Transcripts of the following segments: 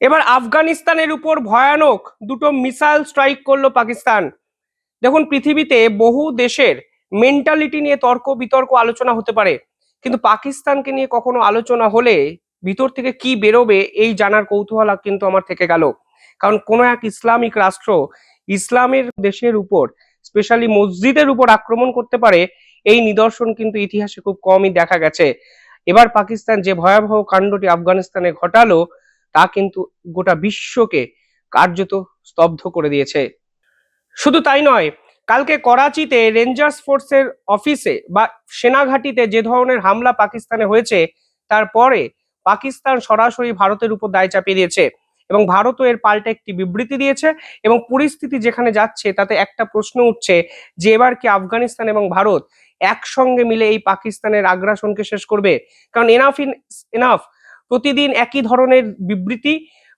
এবার আফগানিস্তানের উপর ভয়ানক দুটো মিসাইল স্ট্রাইক করলো পাকিস্তান। দেখুন, পৃথিবীতে বহু দেশের মেন্টালিটি নিয়ে তর্ক বিতর্ক আলোচনা হতে পারে, কিন্তু পাকিস্তানকে নিয়ে কখনো আলোচনা হলে ভিতর থেকে কি বেরোবে এই জানার কৌতূহল কিন্তু আমার থেকে গেল। কারণ কোনো এক ইসলামিক রাষ্ট্র ইসলামের দেশের উপর, স্পেশালি মসজিদের উপর আক্রমণ করতে পারে, এই নিদর্শন কিন্তু ইতিহাসে খুব কমই দেখা গেছে। এবার পাকিস্তান যে ভয়াবহ কাণ্ডটি আফগানিস্তানে ঘটালো তা কিন্তু গোটা বিশ্বকে কার্যত স্তব্ধ করে দিয়েছে। শুধু তাই নয়, কালকে করাচিতে রেঞ্জার্স ফোর্সের অফিসে বা সেনাঘাঁটিতে যে ধরনের হামলা পাকিস্তানে হয়েছে, তারপরে পাকিস্তান সরাসরি ভারতের উপর দায় চাপিয়ে দিয়েছে এবং ভারতও এর পাল্টা একটি বিবৃতি দিয়েছে। এবং পরিস্থিতি যেখানে যাচ্ছে তাতে একটা প্রশ্ন উঠছে যে এবার কি আফগানিস্তান এবং ভারত একসঙ্গে মিলে এই পাকিস্তানের আগ্রাসনকে শেষ করবে? কারণ এনাফ ইন এনাফ, প্রতিদিন একই ধরনের বিবৃতি,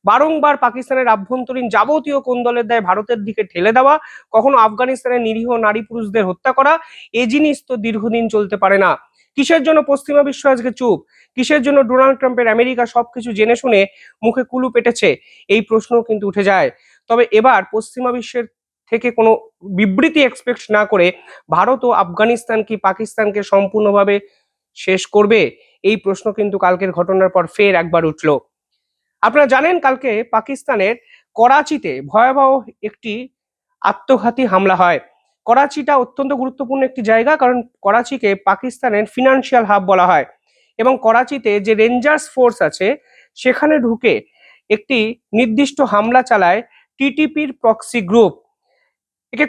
বারংবার পাকিস্তানের আভ্যন্তরীণ যাবতীয় কোন্দলের দায় ভারতের দিকে ঠেলে দেওয়া, কখনো আফগানিস্তানের নিরীহ নারী পুরুষদের হত্যা করা। এই জিনিস তো দীর্ঘদিন চলতে পারে না। কিসের জন্য পশ্চিমা বিশ্ব আজকে চুপ? কিসের জন্য ডোনাল্ড ট্রাম্পের আমেরিকা সবকিছু জেনে শুনে মুখে কুলু পেটেছে? এই প্রশ্নও কিন্তু উঠে যায়। তবে এবার পশ্চিমা বিশ্বের থেকে কোনো বিবৃতি এক্সপেক্ট না করে ভারত ও আফগানিস্তান কি পাকিস্তানকে সম্পূর্ণভাবে শেষ করবে? এই প্রশ্ন কিন্তু কালকের ঘটনার পর ফের একবার উঠল। আপনারা জানেন, কালকে পাকিস্তানের করাচিতে ভয়াবহ একটি আত্মঘাতী হামলা হয়। করাচিটা অত্যন্ত গুরুত্বপূর্ণ একটি জায়গা, কারণ করাচিকে পাকিস্তানের ফিনান্সিয়াল হাব বলা হয়। এবং করাচিতে যে রেঞ্জার্স ফোর্স আছে সেখানে ঢুকে একটি নির্দিষ্ট হামলা চালায় টিটিপির প্রক্সি গ্রুপ। একে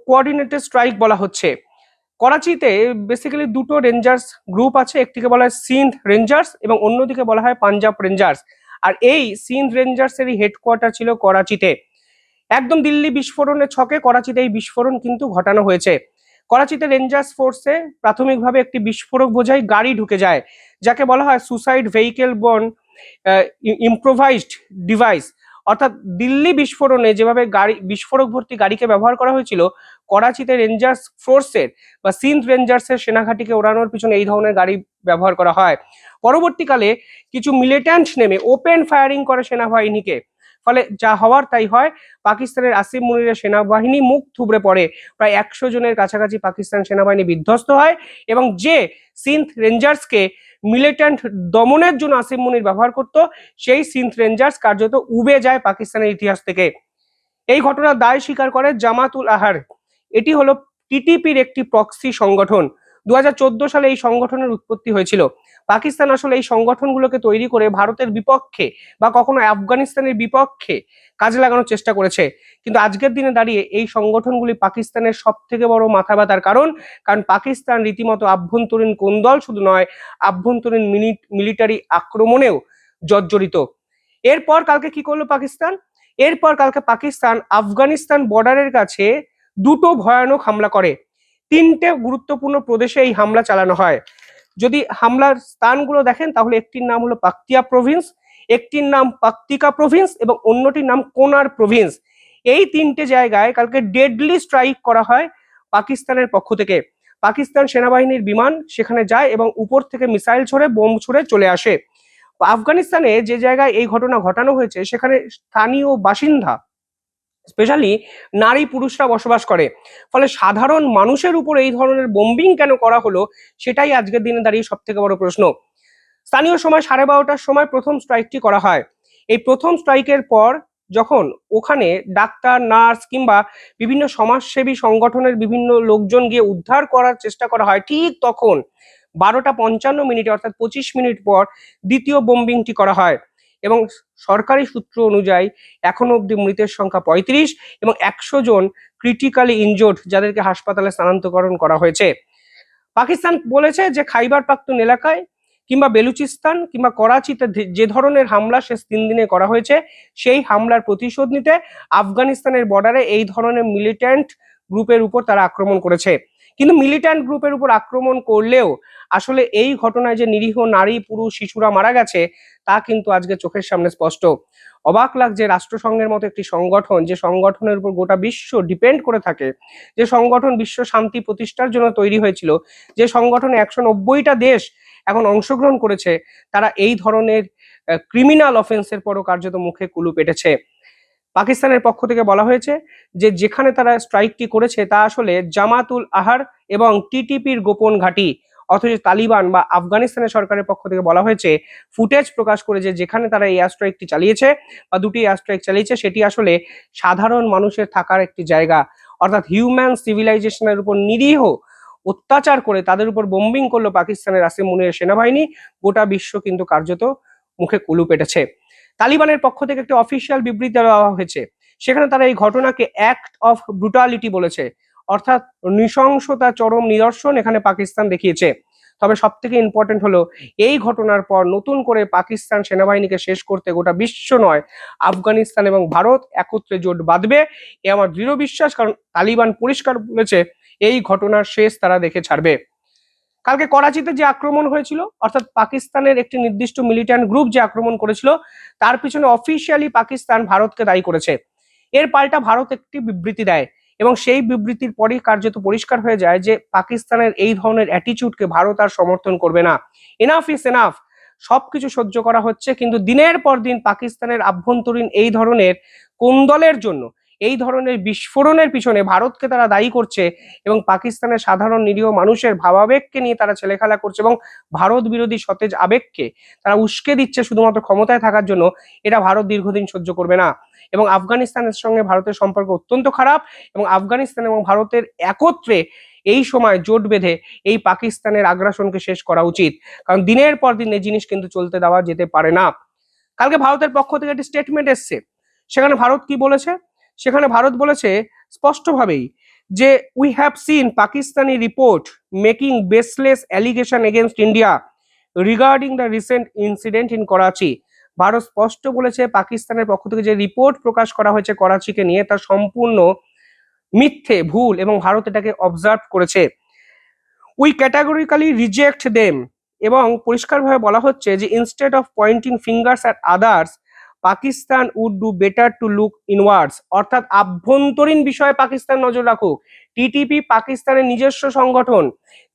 কোঅর্ডিনেটেড স্ট্রাইক বলা হচ্ছে। করাচিতে বেসিক্যালি দুটো রেঞ্জার্স গ্রুপ আছে, একটিকে বলা হয় সিন্ধ রেঞ্জার্স এবং অন্যদিকে বলা হয় পাঞ্জাব রেঞ্জার্স। আর এই সিন্ধ রেঞ্জার্সেরই হেডকোয়ার্টার ছিল করাচিতে। একদম দিল্লি বিস্ফোরণের ছকে করাচিতে এই বিস্ফোরণ কিন্তু ঘটানো হয়েছে। করাচিতে রেঞ্জার্স ফোর্সে প্রাথমিকভাবে একটি বিস্ফোরক বোঝাই গাড়ি ঢুকে যায়, যাকে বলা হয় suicide vehicle born improvised device. অর্থাৎ দিল্লি বিস্ফোরণে যেভাবে গাড়ি বিস্ফোরক ভর্তি গাড়িকে ব্যবহার করা হয়েছিল, করাচিতে রেঞ্জার্স ফোর্সের বা সিন্ধ রেঞ্জার্সের সেনাঘাঁটিকে ওড়ানোর পিছনে এই ধরনের গাড়ি ব্যবহার করা হয়। পরবর্তীকালে কিছু মিলিট্যান্ট নেমে ওপেন ফায়ারিং করে সেনাবাহিনীকে, ফলে যা হওয়ার তাই হয়। পাকিস্তানের আসিম মুনিরের সেনাবাহিনী মুখ থুবড়ে পড়ে, প্রায় 100 জনের কাছাকাছি পাকিস্তান সেনাবাহিনী বিধ্বস্ত হয়। এবং যে সিন্ধ রেঞ্জার্সকে মিলিট্যান্ট দমনের জন্য আসিম মুনির ব্যবহার করত, সেই সিন্ধ রেঞ্জার্স কার্যত উবে যায় পাকিস্তানের ইতিহাস থেকে। এই ঘটনার দায় স্বীকার করে জামাতুল আহার। এটি হলো টিটিপির একটি প্রক্সি সংগঠন। 2014 সালে এই সংগঠনের উৎপত্তি হয়েছিল। পাকিস্তান আসলে এই সংগঠনগুলোকে তৈরি করে ভারতের বিপক্ষে বা কখনো আফগানিস্তানের বিপক্ষে কাজে লাগানোর চেষ্টা করেছে। কিন্তু আজকের দিনে দাঁড়িয়ে এই সংগঠনগুলি পাকিস্তানের সব থেকে বড় মাথা ব্যথার কারণ পাকিস্তান রীতিমতো আভ্যন্তরীণ কোন্দল শুধু নয়, আভ্যন্তরীণ মিলিটারি আক্রমণেও জর্জরিত। এরপর কালকে কি করলো পাকিস্তান? এরপর কালকে পাকিস্তান আফগানিস্তান বর্ডারের কাছে দুটো ভয়ানক হামলা করে। তিনটে গুরুত্বপূর্ণ প্রদেশে এই হামলা চালানো হয়। যদি হামলার স্থানগুলো দেখেন তাহলে একটির নাম হলো পাকতিয়া প্রভিন্স, একটির নাম পাকতিকা প্রভিন্স এবং অন্যটির নাম কোনার প্রভিন্স। এই তিনটে জায়গায় কালকে ডেডলি স্ট্রাইক করা হয় পাকিস্তানের পক্ষ থেকে। পাকিস্তান সেনাবাহিনীর বিমান সেখানে যায় এবং উপর থেকে মিসাইল ছড়ে বোম ছুড়ে চলে আসে। আফগানিস্তানে যে জায়গায় এই ঘটনা ঘটানো হয়েছে সেখানে স্থানীয় বাসিন্দা, স্পেশালি নারী পুরুষরা বসবাস করে। ফলে সাধারণ মানুষের উপর এই ধরনের বোম্বিং কেন করা হলো সেটাই আজকের দিনে দাঁড়িয়ে সব থেকে বড় প্রশ্ন। স্থানীয় সময় 12:30টার সময় প্রথম স্ট্রাইকটি করা হয়। এই প্রথম স্ট্রাইকের পর যখন ওখানে ডাক্তার, নার্স কিংবা বিভিন্ন সমাজসেবী সংগঠনের বিভিন্ন লোকজন গিয়ে উদ্ধার করার চেষ্টা করা হয়, ঠিক তখন 12:55 অর্থাৎ 25 মিনিট পর দ্বিতীয় বোম্বিংটি করা হয়। এবং সরকারি সূত্র অনুযায়ী এখনো অব্দি মৃতের সংখ্যা 35 এবং 100 জন ক্রিটিক্যালি ইনজোর্ড, যাদেরকে হাসপাতালে স্থানান্তরকরণ করা হয়েছে। পাকিস্তান বলেছে যে খাইবার পাখতুন এলাকায় কিংবা বেলুচিস্তান কিংবা করাচিতে যে ধরনের হামলা শেষ 3 দিনে করা হয়েছে, সেই হামলার প্রতিশোধ নিতে আফগানিস্তানের বর্ডারে এই ধরনের মিলিট্যান্ট গ্রুপের উপর তারা আক্রমণ করেছে। কিন্তু মিলিট্যান্ট গ্রুপের উপর আক্রমণ করলেও আসলে এই ঘটনায় যে নিরীহ নারী, পুরুষ, শিশুরা মারা গেছে তা কিন্তু আজকে চোখের সামনে স্পষ্ট। অবাক লাগছে, রাষ্ট্রসংঘের মতো একটি সংগঠন, যে সংগঠনের উপর গোটা বিশ্ব ডিপেন্ড করে থাকে, যে সংগঠন বিশ্ব শান্তি প্রতিষ্ঠার জন্য তৈরি হয়েছিল, যে সংগঠনে 190টা দেশ এখন অংশগ্রহণ করেছে, তারা এই ধরনের ক্রিমিনাল অফেন্সের পরও কার্যত মুখে কুলু পেটেছে। পাকিস্তানের পক্ষ থেকে বলা হয়েছে যে যেখানে তারা স্ট্রাইকটি করেছে তা আসলে জামাতুল আহার এবং টিটিপির গোপন ঘাঁটি, অথচ তালিবান বা আফগানিস্তানের সরকারের পক্ষ থেকে বলা হয়েছে ফুটেজ প্রকাশ করে যে যেখানে তারা এই এয়ার স্ট্রাইকটি চালিয়েছে বা দুটি এয়ার স্ট্রাইক চালিয়েছে সেটি আসলে সাধারণ মানুষের থাকার একটি জায়গা, অর্থাৎ হিউম্যান সিভিলাইজেশনের উপর নিরীহ অত্যাচার করে তাদের উপর বোম্বিং করলো পাকিস্তানের আসিম মুনিরের সেনাবাহিনী। গোটা বিশ্ব কিন্তু কার্যত মুখে কুলু পেটেছে। তালিবানের পক্ষ থেকে একটি অফিসিয়াল বিবৃতি দেওয়া হয়েছে, সেখানে তারা এই ঘটনাকে অ্যাক্ট অফ ব্রুটালিটি বলেছে, অর্থাৎ নৃশংসতা চরম নিদর্শন এখানে পাকিস্তান দেখিয়েছে। তবে সব থেকে ইম্পর্টেন্ট হলো এই ঘটনার পর নতুন করে পাকিস্তান সেনাবাহিনীকে শেষ করতে গোটা বিশ্ব নয়, আফগানিস্তান এবং ভারত একত্রে জোট বাঁধবে, এ আমার দৃঢ় বিশ্বাস। কারণ তালিবান পরিষ্কার বলেছে এই ঘটনার শেষ তারা দেখে ছাড়বে। কালকে করাচিতে যে আক্রমণ হয়েছিল, অর্থাৎ পাকিস্তানের একটি নির্দিষ্ট মিলিট্যান্ট গ্রুপ যে আক্রমণ করেছিল, তার পিছনে অফিসিয়ালি পাকিস্তান ভারতকে দায়ী করেছে। এর পাল্টা ভারত একটি বিবৃতি দেয় এবং সেই বিবৃতির পরেই কার্যত পরিষ্কার হয়ে যায় যে পাকিস্তানের এই ধরনের অ্যাটিচিউডকে ভারত আর সমর্থন করবে না। এনাফ ইজ এনাফ, সবকিছু সহ্য করা হচ্ছে, কিন্তু দিনের পর দিন পাকিস্তানের আভ্যন্তরীণ এই ধরনের কোন্দলের জন্য, এই ধরনের বিস্ফোরণের পিছনে ভারতকে তারা দায়ী করছে এবং পাকিস্তানের সাধারণ নিরীহ মানুষের ভাবাবেগকে নিয়ে তারা ছেলেখেলা করছে এবং ভারত বিরোধী সতেজ আবেগকে তারা উস্কে দিচ্ছে শুধুমাত্র ক্ষমতায় থাকার জন্য। এটা ভারত দীর্ঘদিন সহ্য করবে না এবং আফগানিস্তানের সঙ্গে ভারতের সম্পর্ক অত্যন্ত খারাপ এবং আফগানিস্তান এবং ভারতের একত্রে এই সময় জোট বেঁধে এই পাকিস্তানের আগ্রাসনকে শেষ করা উচিত, কারণ দিনের পর দিন এই জিনিস কিন্তু চলতে দেওয়া যেতে পারে না। কালকে ভারতের পক্ষ থেকে একটি স্টেটমেন্ট এসছে, সেখানে ভারত কি বলেছে, সেখানে ভারত বলেছে স্পষ্টভাবেই যে we have seen Pakistani report making baseless allegation against India regarding the recent incident in Karachi. Bharat স্পষ্ট বলেছে পাকিস্তানের পক্ষ থেকে যে রিপোর্ট প্রকাশ করা হয়েছে করাচিকে নিয়ে তা সম্পূর্ণ মিথ্যে, ভুল এবং ভারত এটাকে অবজার্ভ করেছে। উই ক্যাটাগরিক্যালি রিজেক্ট দেম, এবং পরিষ্কারভাবে বলা হচ্ছে যে instead of pointing fingers at others Pakistan would do better to look inwards, অর্থাৎ আভ্যন্তরীণ বিষয়ে পাকিস্তান নজর রাখুক। টিটিপি পাকিস্তানের নিজস্ব সংগঠন,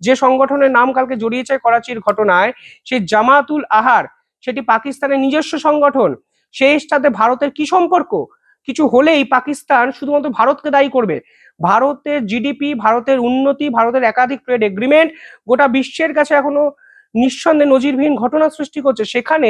যে সংগঠনের নাম কালকে জড়িয়েছে করাচির ঘটনায়, সেই জামাতুল আহার, সেটি পাকিস্তানের নিজস্ব সংগঠন। সেই সাথে ভারতের কি সম্পর্ক? কিছু হলেই পাকিস্তান শুধুমাত্র ভারতকে দায়ী করবে। ভারতের জিডিপি, ভারতের উন্নতি, ভারতের একাধিক ট্রেড এগ্রিমেন্ট গোটা বিশ্বের কাছে এখনো নিঃসন্দেহে নজিরবিহীন ঘটনা সৃষ্টি করছে, সেখানে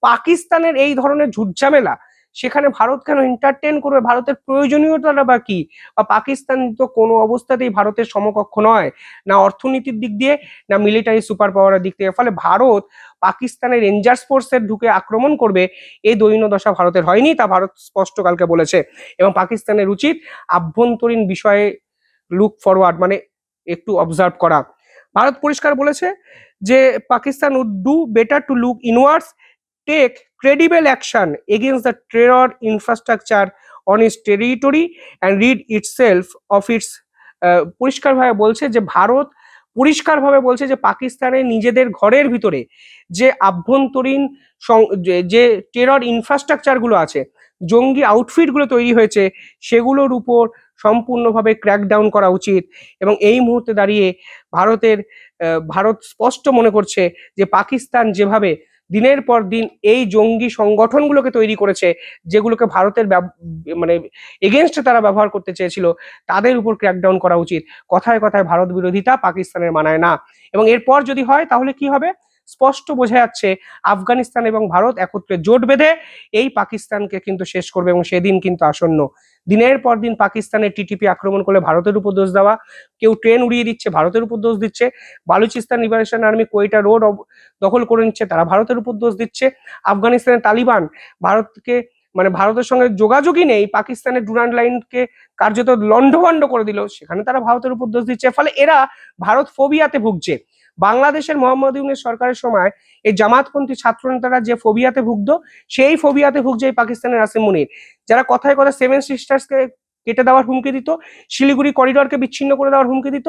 পাকিস্তানের এই ধরনের ঝুটঝামেলা, সেখানে ভারত কেন এন্টারটেন করবে? ভারতের প্রয়োজনীয়তাটা বা কি? বা পাকিস্তান তো কোনো অবস্থাতেই ভারতের সমকক্ষ নয়, না অর্থনীতির দিক দিয়ে না মিলিটারি সুপার পাওয়ারের দিক থেকে। ফলে ভারত পাকিস্তানের রেঞ্জার্স ফোর্সের ঢুকে আক্রমণ করবে এই দৈন্যদশা ভারতের হয়নি, তা ভারত স্পষ্ট কালকে বলেছে। এবং পাকিস্তানের উচিত আভ্যন্তরীণ বিষয়ে লুক ফরওয়ার্ড, মানে একটু অবজার্ভ করা। ভারত পরিষ্কার বলেছে যে Pakistan would do better to look inwards, take credible action against the terror infrastructure on its territory and rid itself of its. পরিষ্কারভাবে বলছে যে ভারত পরিষ্কারভাবে বলছে যে পাকিস্তানের নিজেদের ঘরের ভিতরে যে আভ্যন্তরীণ যে টেরর ইনফ্রাস্ট্রাকচারগুলো আছে, জঙ্গি আউটফিটগুলো তৈরি হয়েছে, সেগুলোর উপর সম্পূর্ণভাবে ক্র্যাকডাউন করা উচিত। এবং এই মুহূর্তে দাঁড়িয়ে ভারত স্পষ্ট মনে করছে যে পাকিস্তান যেভাবে দিনের পর দিন এই জঙ্গি সংগঠনগুলোকে তৈরি করেছে, যেগুলোকে ভারতের মানে এগেনস্টে তারা ব্যবহার করতে চেয়েছিল, তাদের উপর ক্র্যাকডাউন করা উচিত। কথায় কথায় ভারত বিরোধিতা পাকিস্তানের মানায় না। এবং এরপর যদি হয় তাহলে কি হবে? স্পষ্ট বোঝা যাচ্ছে আফগানিস্তান এবং ভারত একত্রে জোট বেঁধে এই পাকিস্তানকে কিন্তু শেষ করবে এবং সেদিন কিন্তু আসন্ন। দিনের পর দিন পাকিস্তানের টিটিপি আক্রমণ করলে ভারতের উপর দোষ দেওয়া, কেউ ট্রেন উড়িয়ে দিচ্ছে ভারতের উপর দোষ দিচ্ছে, Balochistan liberation army Quetta road দখল করে নিচ্ছে, তারা ভারতের উপর দোষ দিচ্ছে। আফগানিস্তানের তালিবান ভারতকে, মানে ভারতের সঙ্গে যোগাযোগই নেই, পাকিস্তানের ডুরান্ড লাইনকে কার্যত লন্ডভন্ড করে দিল, সেখানে তারা ভারতের উপর দোষ দিচ্ছে। ফলে এরা ভারত ফোবিয়াতে ভুগছে। বাংলাদেশের মোহাম্মদ ইউনূস সরকারের সময় এই জামাতপন্থী ছাত্র নেতারা যে ফোবিয়াতে ভুগত, সেই ফোবিয়াতে ভুগছে এই পাকিস্তানের আসিম মুনির, যারা কথায় কথায় সেভেন সিস্টার্সকে কেটে দেওয়ার হুমকি দিত, শিলিগুড়ি করিডোরকে বিচ্ছিন্ন করে দেওয়ার হুমকি দিত,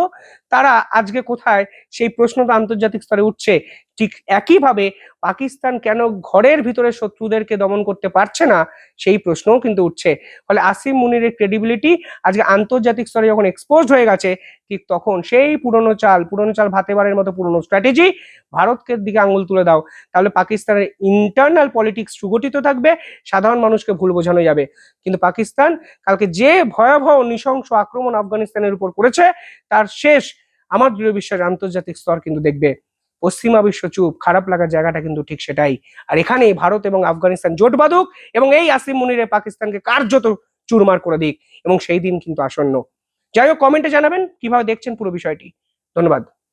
তারা আজকে কোথায়? সেই প্রশ্নটা আন্তর্জাতিক স্তরে উঠছে। ঠিক একইভাবে পাকিস্তান কেন ঘরের ভিতরে শত্রুদেরকে দমন করতে পারছে না সেই প্রশ্নও কিন্তু উঠছে। ফলে আসিম মুনিরের ক্রেডিবিলিটি আজকে আন্তর্জাতিক স্তরে যখন এক্সপোজড হয়ে গেছে, ঠিক তখন সেই পুরনো চাল ভাতে বাড়ির মতো পুরনো স্ট্র্যাটেজি, ভারতকে দিকে আঙুল তুলে দাও, তাহলে পাকিস্তানের ইন্টারনাল পলিটিক্স সুগঠিত থাকবে, সাধারণ মানুষকে ভুল বোঝানো যাবে। কিন্তু পাকিস্তান কালকে যে ভয়াবহ নৃশংস আক্রমণ আফগানিস্তানের উপর করেছে, তার শেষ আমার দৃঢ় বিশ্বাস আন্তর্জাতিক স্তর কিন্তু দেখবে। পশ্চিমা বিশ্ব চুপ, খারাপ লাগার জায়গাটা কিন্তু ঠিক সেটাই। আর এখানেই ভারত এবং আফগানিস্তান জোট বাঁধুক এবং এই আসিম মুনিরে পাকিস্তানকে কার্যত চুরমার করে দিক, এবং সেই দিন কিন্তু আসন্ন। যাই হোক, কমেন্টে জানাবেন কিভাবে দেখছেন পুরো বিষয়টি। ধন্যবাদ।